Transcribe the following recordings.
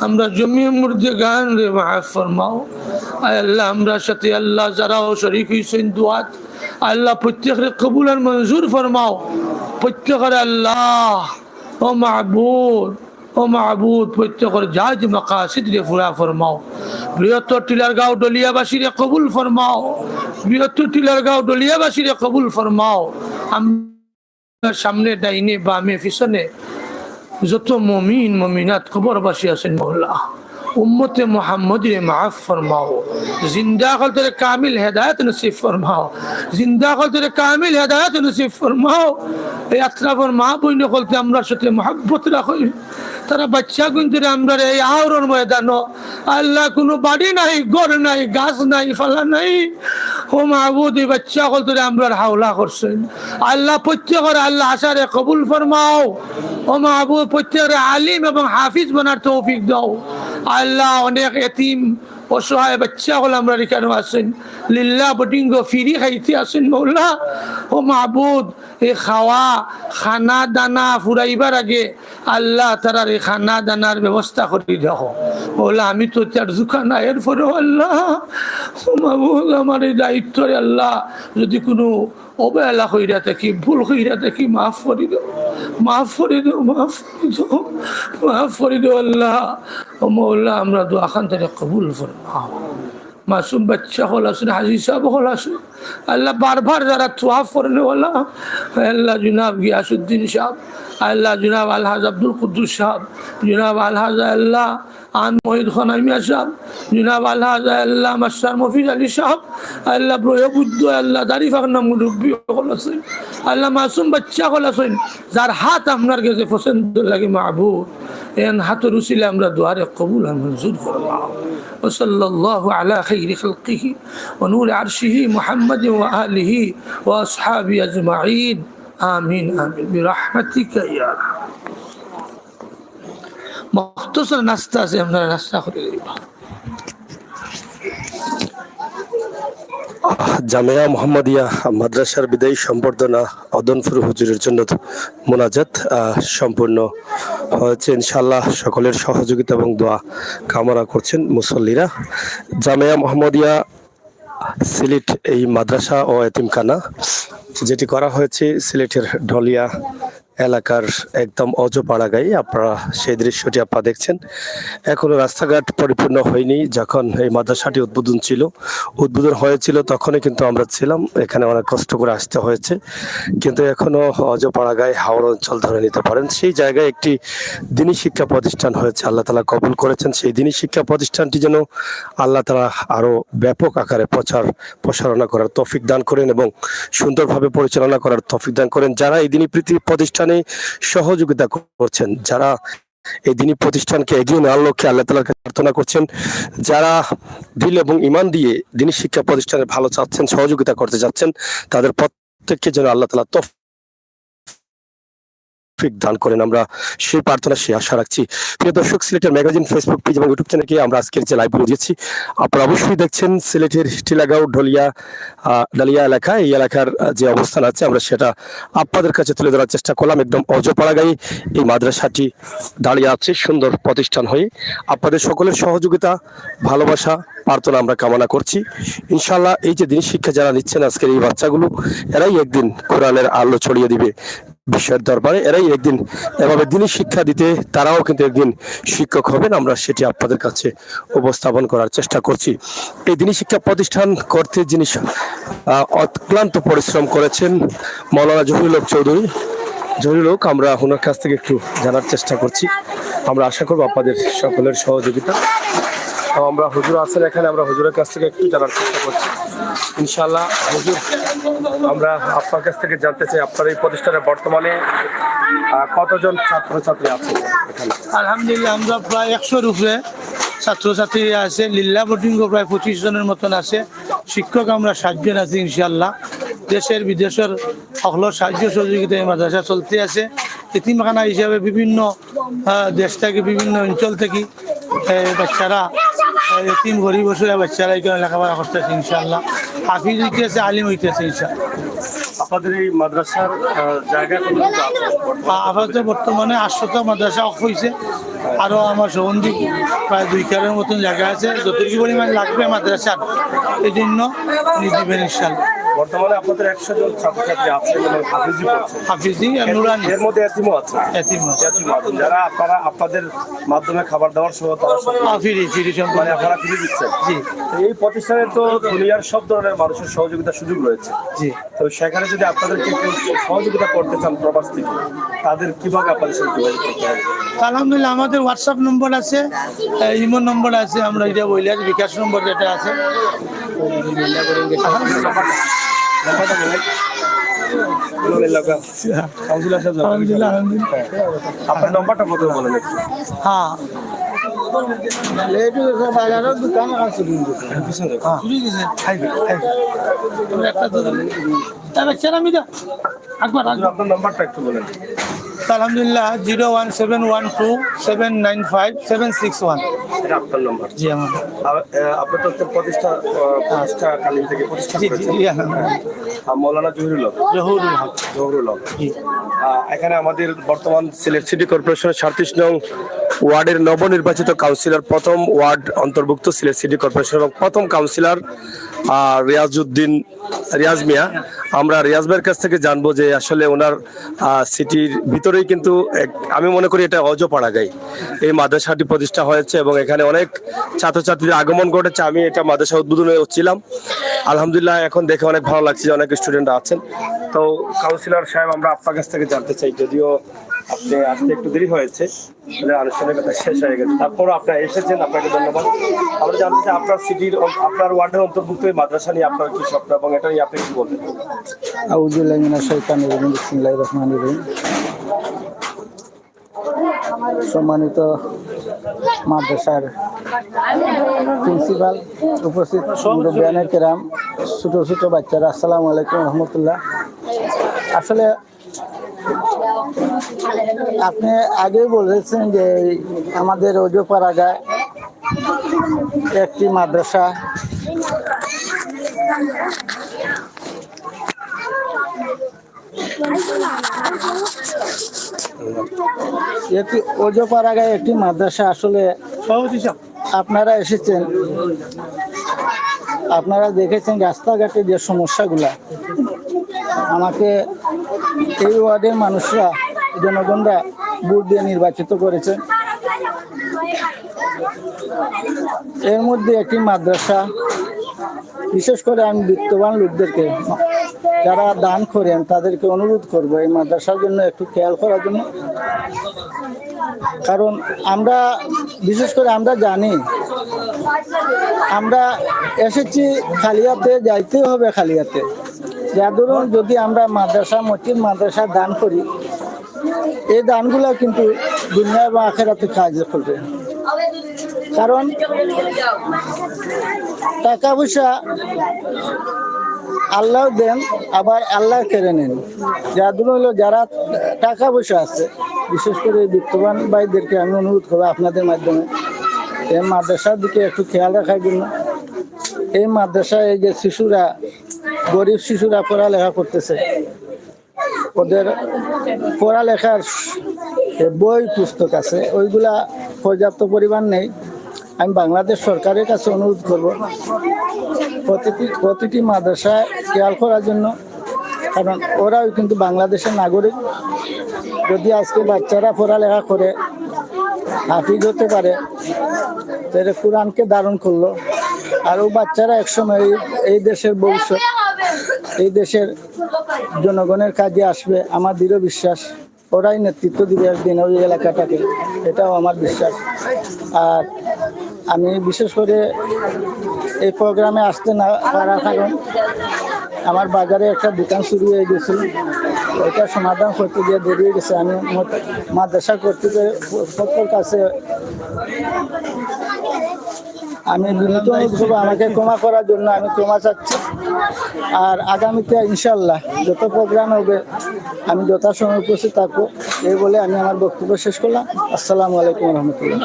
আমরা জমি মুর্দে গান রে মাফ ফরমাও আল্লাহ আমরা সাথে আল্লাহ যারাও শরীক হইছেন দুআত আল্লাহ প্রত্যেকের কবুল আর মঞ্জুর ফরমাও প্রত্যেকের আল্লাহ ও মাহবুদ প্রত্যেকের জাজ মাকাসিদ রে পুরা ফরমাও বৃহত্তর টিলারগাঁও ডলিয়াবাসীরে কবুল ফরমাও বৃহত্তর টিলারগাঁও ডলিয়াবাসীরে কবুল ফরমাও আমরা সামনে ডাইনে বামে পিছনে যত মুমিন মুমিনাত কবরবাসী আছেন মওলা উম্মতে মুহাম্মদীরে মাফ ফরমাও জিন্দা কলতে কামিল হেদায়েত নসিব ফরমাও জিন্দা কলতে কামিল হেদায়েত নসিব ফরমাও এই আত্রাফর মা বইন কলতে আমরা সাথে মহব্বত রাখো তারা বাচ্চা গুনতে আমরা এই আওরর ময়দান আল্লাহ কোনো বাড়ি নাই ঘর নাই গাছ নাই ফলা নাই ও মাহবুদ এই বাচ্চা কলতে আমরা হাওলা করছেন আল্লাহ প্রত্যেকের আল্লাহ আশারে কবুল ফরমাও ও মাহবুব প্রত্যেকের আলিম এবং হাফিজ বানার তৌফিক দাও আল্লাহ অনেক এতিম অসহায় বাচ্চা হল আমরা এখানে আছেন লিল্লাহ বটিঙ্গ ফিরি খাইতে আছেন মৌলা ও মাহবুদ এই খানা দানা ফুরাইবার আগে আল্লাহ তারার এই খানা দানার ব্যবস্থা করে দেখো মৌলা আমি তো তার জুকা না এরপরেও আল্লাহ ও মাহবুদ আমার এই দায়িত্বরে আল্লাহ যদি কোনো অবহেলা কইরা থাকি ভুল কইরা থাকি মাফ করে দাও মাফ করে দাও মাফ করে দাও মাফ করে দাও আল্লাহ ও মৌলা আমরা দোয়া খান তারে কবুল ফরমাও মাসুম বাচ্চা হল আসুন হাজি সাহেব হল আসুন আল্লাহ বারবার যারা তোয়াফ করনে ওলা আল্লাহ জুনাব গিয়াসুদ্দিন সাহেব আল্লাহ জুনাব আলহাজ আব্দুল কুদ্দুস সাহেব জুনাব আলহাজ আল্লাহ আন মহিদ খনাইমিয়া সাহেব জুনাব আলহাজ আল্লাহ মাস্টার মফিজ আলী সাহেব আল্লাহ প্রয়বুদ্ধ আল্লাহ দারিফাক নাম মুরব্বী হল আসেন আল্লাহ মাসুম বাচ্চা হল আসেন যার হাত আপনার কাছে পছন্দ লাগে মাহবুব এন হাতের উসিলে আমরা দোয়ারে কবুল আর মঞ্জুর ফরমাও وصلى الله على خير خلقه ونور عرشه محمد وآله وأصحابه أجمعين آمين آمين برحمتك يا رب مختصر نستا سے ہم نستا خریدی জামিয়া মুহাম্মাদিয়া মাদ্রাসার বিদায়ী সম্বর্ধনা অদনপুর হুজুরের জন্য মোনাজাত সম্পূর্ণ হয়েছে ইনশাআল্লাহ সকলের সহযোগিতা এবং দোয়া কামনা করছেন মুসল্লিরা জামিয়া মুহাম্মাদিয়া সিলেট এই মাদ্রাসা ও এতিমখানা যেটি করা হয়েছে সিলেটের ঢলিয়া এলাকার একদম অজপাড়াগাই আপনারা সেই দৃশ্যটি আপনারা দেখছেন এখনো রাস্তাঘাট পরিপূর্ণ হয়নি যখন এই মাদ্রাসাটি উদ্বোধন হয়েছিল তখনই কিন্তু আমরা ছিলাম এখানে অনেক কষ্ট করে আসতে হয়েছে কিন্তু এখনো অজপাড়াগাই হাওড় অঞ্চল ধরে নিতে পারেন সেই জায়গায় একটি দিনী শিক্ষা প্রতিষ্ঠান হয়েছে আল্লাহ তাআলা কবুল করেছেন সেই দিনী শিক্ষা প্রতিষ্ঠানটি যেন আল্লাহ তাআলা আরো ব্যাপক আকারে প্রসারণা করার তৌফিক দান করেন এবং সুন্দরভাবে পরিচালনা করার তৌফিক দান করেন যারা এই দিনী প্রতিষ্ঠানে সহযোগিতা করছেন যারা এই দিনী প্রতিষ্ঠানকে এগিয়ে নেওয়ার লক্ষ্যে আল্লাহ তাআলার কাছে প্রার্থনা করছেন যারা দিল এবং ঈমান দিয়ে দিনী শিক্ষা প্রতিষ্ঠানের ভালো চাচ্ছেন সহযোগিতা করতে যাচ্ছেন তাদের প্রত্যেককে যেন আল্লাহ তাআলা তৌফিক দান করেন আমরা সেই প্রার্থনা সেই আশা রাখছি প্রিয় দর্শক সিলেটের ম্যাগাজিন ফেসবুক পেজ এবং ইউটিউব চ্যানেলে আমরা আজকের যে লাইভ ভিডিও দিয়েছি আপনারা অবশ্যই দেখছেন সিলেটের টিলাগাঁও ডালিয়া এলাকা এই এলাকার যে অবস্থান আছে আমরা সেটা আপনাদের কাছে তুলে ধরার চেষ্টা করলাম একদম অজপাড়াগাঁয়ে এই মাদ্রাসাটি দাঁড়িয়ে আছে সুন্দর প্রতিষ্ঠান হয়ে আপনাদের সকলের সহযোগিতা ভালোবাসা প্রার্থনা আমরা কামনা করছি ইনশাআল্লাহ এই যে দিনী শিক্ষা যারা নিচ্ছেন আজকের এই বাচ্চাগুলো এরাই একদিন কোরআনের আলো ছড়িয়ে দিবে বিশ্বের দরবারে এরাই একদিন এভাবে দিনী শিক্ষা দিতে তারাও কিন্তু একদিন শিক্ষক হবেন আমরা সেটি আপনাদের কাছে উপস্থাপন করার চেষ্টা করছি এই দিনী শিক্ষা প্রতিষ্ঠান করতে যিনি অক্লান্ত পরিশ্রম করেছেন মাওলানা জহিরুল হক চৌধুরী আমরা ওনার কাছ থেকে একটু জানার চেষ্টা করছি আমরা আশা করব আপনাদের সকলের সহযোগিতা আমরা হুজুর আছেন এখানে আমরা হুজুরের কাছ থেকে একটু জানার চেষ্টা করছি ইনশাআল্লাহ হুজুর আমরা আপনার কাছ থেকে জানতে চাই আপনার এই প্রতিষ্ঠানে বর্তমানে কতজন ছাত্রছাত্রী আছে এখানে আলহামদুলিল্লাহ আমরা প্রায় 100 উপরে ছাত্রছাত্রী আছে লিল্লাহ বোর্ডিং প্রায় 25 জনের মতন আছে শিক্ষক আমরা 60 জন আছি ইনশাআল্লাহ দেশের বিদেশের সকল সাহায্য সহযোগিতা এই মাদ্রাসা চলতে আছে এতিমখানা হিসাবে বিভিন্ন দেশ থেকে বিভিন্ন অঞ্চল থেকে বাচ্চারা এতিম গরিব বসে বাচ্চারা এখানে লেখাপড়া করতেছে ইনশাআল্লাহ। হাফিজ হইতেছে, আলিম হইতেছে ইনশাআল্লাহ। আপনাদের এই মাদ্রাসার জায়গা কতটুকু আছে? আপাতত বর্তমানে 800টা মাদ্রাসা অফ হয়েছে, আরও আমার সবন্ধি প্রায় 2 কারের মতন জায়গা আছে। যতটুকু পরিমাণ লাগবে মাদ্রাসার এই জন্য দিবেন ইনশাআল্লাহ। বর্তমানে আপনাদের 100 জন ছাত্রছাত্রী আছে এবং হাফিজি পড়ছে। হাফিজি আর নুরানি, এর মধ্যে এতিমও আছে। এতিম আছে। এতিমও আছে। যারা আপনারা আপনাদের মাধ্যমে খাবার দাবার সহ তারা সব ফিরি মানে সম্পূর্ণ আপনারা ফিরে দিচ্ছেন। জি তো এই প্রতিষ্ঠানে তো দুনিয়ার সব ধরনের মানুষের সহযোগিতার সুযোগ রয়েছে। জি। তো সেখানে যদি আপনাদেরকে কেউ সহযোগিতা করতে চান প্রবাস থেকে, তাদের কিভাবে আপনাদের সাথে যোগাযোগ করতে হবে? আলহামদুলিল্লাহ আমাদের হোয়াটসঅ্যাপ নম্বর আছে, ইমো নম্বর আছে, আমরা এটা বললে বিকাশ নম্বর যেটা আছে। আলহামদুলিল্লাহ আপনার নম্বরটা প্রথমে বলেন একটু। হ্যাঁ আপনার নম্বরটা একটু বলেন। আলহামদুলিল্লাহ 01712795761। এটা আপনার নম্বর। জি আমার আপনার তো প্রতিষ্ঠাকালীন থেকে প্রতিষ্ঠা জি জি করেছেন। জি আলহামদুলিল্লাহ। মৌলানা জহিরুল হক। জহুরুল হক। জহুরুল হক। জি এখানে আমাদের বর্তমান সিলেট সিটি কর্পোরেশনের 37 নং ওয়ার্ডের নবনির্বাচিত কাউন্সিলর, প্রথম ওয়ার্ড অন্তর্ভুক্ত সিলেট সিটি কর্পোরেশন এবং প্রথম কাউন্সিলর রিয়াজ মিয়া। আমরা রিয়াজ ভাইয়ের কাছ থেকে জানবো যে আসলে ওনার সিটির ভিতরেই কিন্তু আমি মনে করি এটা অজপাড়াগাই এই মাদ্রাসাটি প্রতিষ্ঠা হয়েছে এবং এখানে অনেক ছাত্রছাত্রীদের আগমন ঘটেছে। আমি এটা মাদ্রাসা উদ্বোধনে ছিলাম, আলহামদুলিল্লাহ এখন দেখে অনেক ভালো লাগছে যে অনেক স্টুডেন্টরা আছেন। তো কাউন্সিলর সাহেব, আমরা আপনার কাছ থেকে জানতে চাই, যদিও আপনি আসতে একটু দেরি হয়েছে, আনুষ্ঠানিকতা শেষ হয়ে গেছে, তারপরও আপনারা এসেছেন, আপনাকে ধন্যবাদ। আমরা জানতে চাই আপনার সিটির আপনার ওয়ার্ডের অন্তর্ভুক্ত এই মাদ্রাসা নিয়ে আপনার কি স্বপ্ন এবং এটা নিয়ে আপনি কি বলবেন? আউযুবিল্লাহি মিনাশ শাইতানির রাজিম, বিসমিল্লাহির রহমানির রহিম। সম্মানিত মাদ্রাসার প্রিন্সিপাল, উপস্থিত মুরব্বিয়ানে কেরাম, ছোট ছোট বাচ্চারা, আসসালামু আলাইকুম রহমতুল্লাহ। আসলে আপনি আগেই বলেছেন যে আমাদের ওজপাড়াগায় একটি মাদ্রাসা ওজপাড়াগায় একটি মাদ্রাসা। আসলে আপনারা এসেছেন, আপনারা দেখেছেন রাস্তাঘাটে যে সমস্যাগুলা, আমাকে এই ওয়ার্ডের মানুষরা, জনগণরা ভোট দিয়ে নির্বাচিত করেছেন। এর মধ্যে একটি মাদ্রাসা, বিশেষ করে আমি বিত্তবান লোকদেরকে যারা দান করেন তাদেরকে অনুরোধ করব এই মাদ্রাসার জন্য একটু খেয়াল করার জন্য। কারণ আমরা বিশেষ করে আমরা জানি আমরা এসেছি খালিয়াতে, যাইতে হবে খালিয়াতে। যার ধরুন যদি আমরা মাদ্রাসা, মসজিদ, মাদ্রাসা দান করি, এই দানগুলো কিন্তু দুনিয়া বা আখিরাতে কাজ করবে। কারণ টাকা পয়সা আল্লাহ দেন, আবার আল্লাহ কেড়ে নেন। যার হলো যারা টাকা পয়সা আছে, বিশেষ করে বিত্তবান ভাইদেরকে আমি অনুরোধ করবো আপনাদের মাধ্যমে এই মাদ্রাসার দিকে একটু খেয়াল রাখার জন্য। এই মাদ্রাসায় এই যে শিশুরা, গরিব শিশুরা পড়ালেখা করতেছে, ওদের পড়ালেখার বই পুস্তক আছে, ওইগুলা পর্যাপ্ত পরিমাণ নেই। আমি বাংলাদেশ সরকারের কাছে অনুরোধ করব প্রতিটি মাদ্রাসায় খেয়াল করার জন্য। কারণ ওরাও কিন্তু বাংলাদেশের নাগরিক। যদি আজকে বাচ্চারা পড়ালেখা করে হাফিজ হতে পারে, তাহলে কোরআনকে ধারণ করলো, আর ও বাচ্চারা একসময় এই দেশের ভবিষ্যৎ, এই দেশের জনগণের কাজে আসবে। আমার দৃঢ় বিশ্বাস ওরাই নেতৃত্ব দিবে একদিন ওই এলাকাটাকে, এটাও আমার বিশ্বাস। আর আমি বিশেষ করে এই প্রোগ্রামে আসতে না পারার কারণ আমার বাজারে একটা দোকান শুরু হয়ে গেছিল, ওইটা সমাধান করতে গিয়ে দেরি হয়ে গেছে। আমি মাদ্রাসা কর্তৃপক্ষের কাছে আমি বিনীত অনুরোধ করবো আমাকে ক্ষমা করার জন্য, আমি ক্ষমা চাচ্ছি। আর আগামীতে ইনশাল্লাহ যত প্রোগ্রাম হবে আমি যথাসময় উপস্থিত থাকবো, এই বলে আমি আমার বক্তব্য শেষ করলাম। আসসালামু আলাইকুম রহমতুল্লাহ।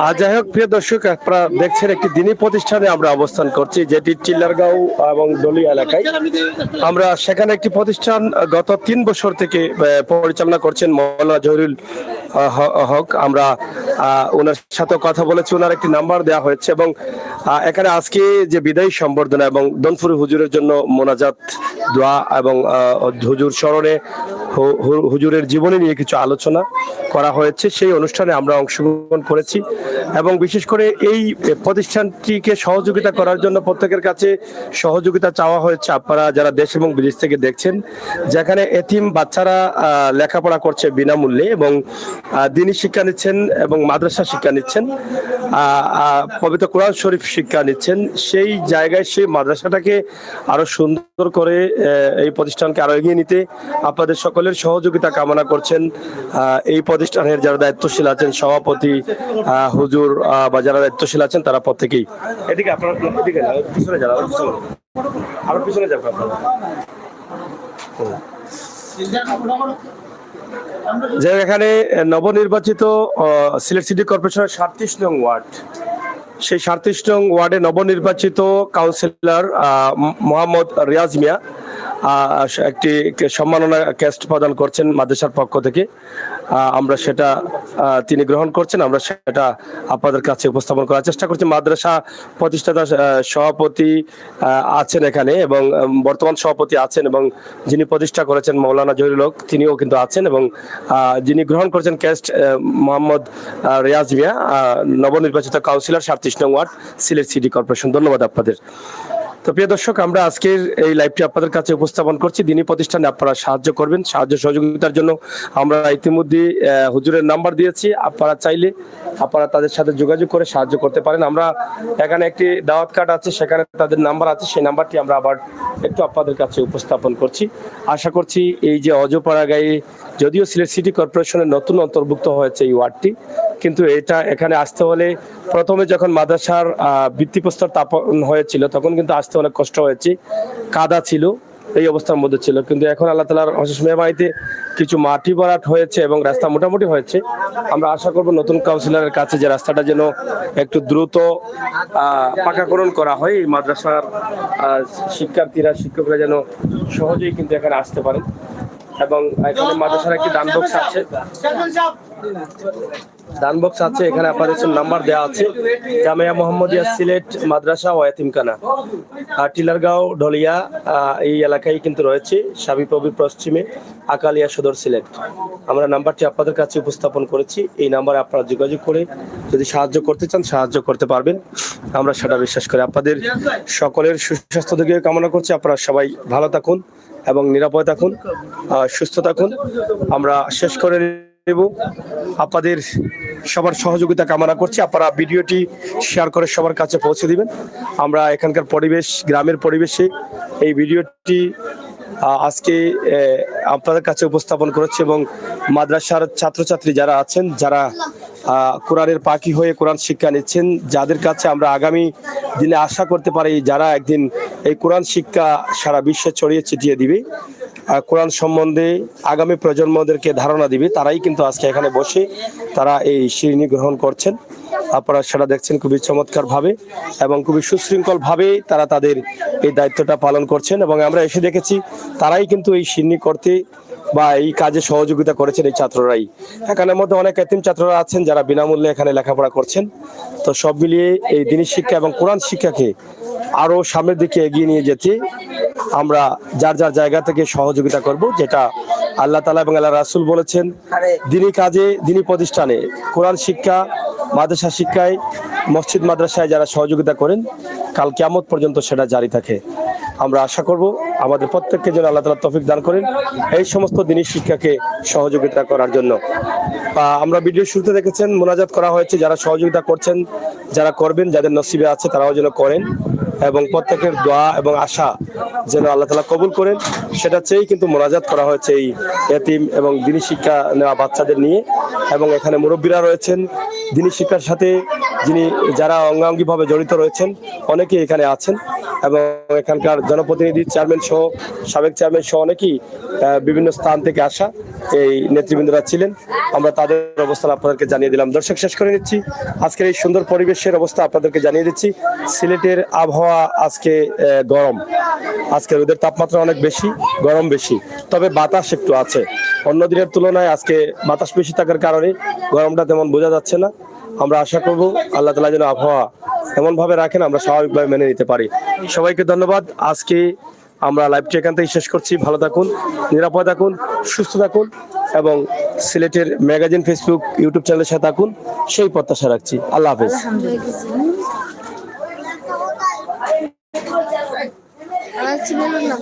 আর যাই হোক, প্রিয় দর্শক, আপনারা দেখছেন একটি দিনী প্রতিষ্ঠানে আমরা অবস্থান করছি, যেটি চিল্লারগাঁও এবং দলিয়া এলাকায়। আমরা সেখানে একটি প্রতিষ্ঠান গত 3 বছর থেকে পরিচালনা করছেন মৌলানা জহিরুল হক। আমরা ওনার সাথে কথা বলেছি, ওনার একটি নাম্বার দেওয়া হয়েছে এবং এখানে আজকে যে বিদায়ী সম্বর্ধনা এবং দনফুরি হুজুরের জন্য মোনাজাত, দোয়া এবং হুজুর স্মরণে হুজুরের জীবনী নিয়ে কিছু আলোচনা করা হয়েছে, সেই অনুষ্ঠানে আমরা অংশগ্রহণ করেছি। এবং বিশেষ করে এই প্রতিষ্ঠানটিকে সহযোগিতা করার জন্য প্রত্যেকের কাছে সহযোগিতা চাওয়া হয়েছে। আপনারা যারা দেশ এবং বিদেশ থেকে দেখছেন, যেখানে এতিম বাচ্চারা লেখাপড়া করছে বিনামূল্যে এবং দ্বীনি শিক্ষা নিচ্ছেন এবং মাদ্রাসা শিক্ষা নিচ্ছেন, পবিত্র কোরআন শরীফ শিক্ষা নিচ্ছেন, সেই জায়গায় সেই মাদ্রাসাটাকে আরো সুন্দর করে এই প্রতিষ্ঠানকে আরো এগিয়ে নিতে আপনাদের সকলের সহযোগিতা কামনা করছেন এই প্রতিষ্ঠানের যারা দায়িত্বশীল আছেন, সভাপতি, হুজুর বা যারা দায়িত্বশীল আছেন, তারা প্রত্যেকেই। এদিকে আপনারা এদিকে পিছনে যান, আরো পিছনে যাবেন আপনারা। যে এখানে নবনির্বাচিত সিলেট সিটি কর্পোরেশনের 37 নং ওয়ার্ড, সেই 37 নং ওয়ার্ডে নবনির্বাচিত কাউন্সিলর মোহাম্মদ রিয়াজ মিয়া একটি সম্মাননা ক্রেস্ট প্রদান করছেন মাদ্রাসার পক্ষ থেকে। আমরা সেটা তিনি গ্রহণ করছেন, আমরা সেটা আপনাদের কাছে উপস্থাপন করার চেষ্টা করছি। মাদ্রাসা প্রতিষ্ঠাতা সভাপতি আছেন এখানে এবং বর্তমান সভাপতি আছেন এবং যিনি প্রতিষ্ঠা করেছেন মৌলানা জহিরুল হক, তিনিও কিন্তু আছেন এবং যিনি গ্রহণ করেছেন ক্রেস্ট মোহাম্মদ রিয়াজ মিয়া, নবনির্বাচিত কাউন্সিলর 37 নং ওয়ার্ড, সিলেট সিটি কর্পোরেশন। ধন্যবাদ আপনাদের। তো প্রিয় দর্শক, আমরা আজকের এই লাইভটি আপনাদের কাছে উপস্থাপন করছি। দিনী প্রতিষ্ঠানে আপনারা সাহায্য করবেন, সাহায্য সহযোগিতার জন্য আমরা ইতিমধ্যে হুজুরের নাম্বার দিয়েছি। আপনারা চাইলে আপনারা তাদের সাথে যোগাযোগ করে সাহায্য করতে পারেন। আমরা এখানে একটি দাওয়াত কার্ড আছে, সেখানে তাদের নাম্বার আছে, সেই নাম্বারটি আমরা আবার একটু আপনাদের কাছে উপস্থাপন করছি। আশা করছি এই যে অজপাড়া গায়ে, যদিও সিলেট সিটি কর্পোরেশনের নতুন অন্তর্ভুক্ত হয়েছে এই ওয়ার্ডটি, কিন্তু এটা এখানে আসতে হলে প্রথমে যখন মাদ্রাসার ভিত্তিপ্রস্তর স্থাপন হয়েছিল তখন কিন্তু আসতে অনেক কষ্ট হয়েছে, কাদা ছিল, এই অবস্থার মধ্যে ছিল। কিন্তু এখন আল্লাহ তাআলার অশেষ মেহরবানিতে কিছু মাটি ভরাট হয়েছে এবং রাস্তা মোটামুটি হয়েছে। আমরা আশা করব নতুন কাউন্সিলরের কাছে যে রাস্তাটা যেন একটু দ্রুত পাকাকরণ করা হয়, এই মাদ্রাসার শিক্ষার্থীরা, শিক্ষকরা যেন সহজেই কিন্তু এখানে আসতে পারেন। এবং এখানে মাদ্রাসার একটি দান বক্স আছে, এখানে আপনাদের নাম্বার দেওয়া আছে। জামিয়া মোহাম্মদিয়া সিলেট মাদ্রাসা ও এতিমখানা, টিলারগাঁও ঢলিয়া এই এলাকায় কিন্তু রয়েছে, সাবিপ্রবির পশ্চিমে, আকালিয়া সদর সিলেট। আমরা নাম্বারটি আপনাদের কাছে উপস্থাপন করেছি। এই নাম্বারে আপনারা যোগাযোগ করে যদি সাহায্য করতে চান সাহায্য করতে পারবেন, আমরা সেটা বিশ্বাস করি। আপনাদের সকলের সুস্বাস্থ্য দিকে কামনা করছি। আপনারা সবাই ভালো থাকুন এবং নিরাপদে থাকুন, সুস্থ থাকুন। আমরা শেষ করে নেব, আপনাদের সবার সহযোগিতা কামনা করছি। আপনারা ভিডিওটি শেয়ার করে সবার কাছে পৌঁছে দিবেন। আমরা এখানকার পরিবেশ, গ্রামের পরিবেশে এই ভিডিওটি আজকে আপনাদের কাছে উপস্থাপন করেছি এবং মাদ্রাসার ছাত্রছাত্রী যারা আছেন, যারা কোরআনের পাখি হয়ে কোরআন শিক্ষা নিচ্ছেন, যাদের কাছে আমরা আগামী দিনে আশা করতে পারি যারা একদিন এই কোরআন শিক্ষা সারা বিশ্বে ছড়িয়ে ছিটিয়ে দিবে, কোরআন সম্বন্ধে আগামী প্রজন্মদেরকে ধারণা দিবে, তারাই কিন্তু আজকে এখানে বসে তারা এই শিরনি গ্রহণ করছেন। আপনারা সেটা দেখছেন খুবই চমৎকার ভাবে এবং খুবই সুশৃঙ্খল ভাবে তারা তাদের এই দায়িত্বটা পালন করছেন। এবং আমরা এসে দেখেছি তারাই কিন্তু এই শিরনি করতে বা এই কাজে সহযোগিতা করেছেন এই ছাত্ররাই। এখানের মধ্যে অনেক এতিম ছাত্ররা আছেন যারা বিনামূল্যে এখানে লেখাপড়া করছেন। তো সব মিলিয়ে এই দ্বীনি শিক্ষা এবং কোরআন শিক্ষাকে আরো সামনের দিকে এগিয়ে নিয়ে যেতে আমরা যার যার জায়গা থেকে সহযোগিতা করব, যেটা আল্লাহ তাআলা এবং আল্লাহ রাসূল বলেছেন। দ্বীনি কাজে, দ্বীনি প্রতিষ্ঠানে, কোরআন শিক্ষা, মাদ্রাসা শিক্ষায়, মসজিদ মাদ্রাসায় যারা সহযোগিতা করেন, কাল কিয়ামত পর্যন্ত সেটা জারি থাকে। আমরা আশা করব আমাদের প্রত্যেককে যেন আল্লাহ তাআলা তৌফিক দান করেন এই সমস্ত দ্বীনি শিক্ষাকে সহযোগিতা করার জন্য। আমরা ভিডিও শুরুতে দেখেছেন মোনাজাত করা হয়েছে, যারা সহযোগিতা করছেন, যারা করবেন, যাদের নসিবে আছে তারাও যেন করেন এবং প্রত্যেকের দোয়া এবং আশা যেন আল্লাহ তাআলা কবুল করেন, সেটা চেয়েই কিন্তু মোনাজাত করা হয়েছে এই এতিম এবং দ্বীনি শিক্ষা নেওয়া বাচ্চাদের নিয়ে। এবং এখানে মুরব্বীরা রয়েছেন, দ্বীনি শিক্ষার সাথে যারা অঙ্গাঙ্গিভাবে জড়িত রয়েছেন অনেকেই এখানে আছেন এবং এখানকার জনপ্রতিনিধি চেয়ারম্যান সহ সাবেক চেয়ারম্যান সহ অনেকেই বিভিন্ন স্থান থেকে আসা এই নেতৃবৃন্দরা ছিলেন। আমরা তাদের অবস্থান আপনাদেরকে জানিয়ে দিলাম। দর্শক, শেষ করে নিচ্ছি আজকের এই সুন্দর পরিবেশের অবস্থা আপনাদেরকে জানিয়ে দিচ্ছি। সিলেটের আবহাওয়া আজকে গরম, আজকে রোদের তাপমাত্রা অনেক বেশি, গরম বেশি, তবে বাতাস একটু আছে। অন্য দিনের তুলনায় আজকে বাতাস বেশি থাকার কারণে গরমটা তেমন বোঝা যাচ্ছে না। আমরা আশা করব আল্লাহ তাআলা যেন আবহাওয়া এমন ভাবে রাখেন আমরা স্বাভাবিকভাবে মেনে নিতে পারি। সবাইকে ধন্যবাদ। আজকে আমরা লাইভটি এখান থেকে শেষ করছি। ভালো থাকুন, নিরাপদ থাকুন, সুস্থ থাকুন এবং সিলেটের ম্যাগাজিন ফেসবুক ইউটিউব চ্যানেলের সাথে থাকুন, সেই প্রত্যাশা রাখছি। আল্লাহ হাফেজ। আচ্ছা, বলুন না।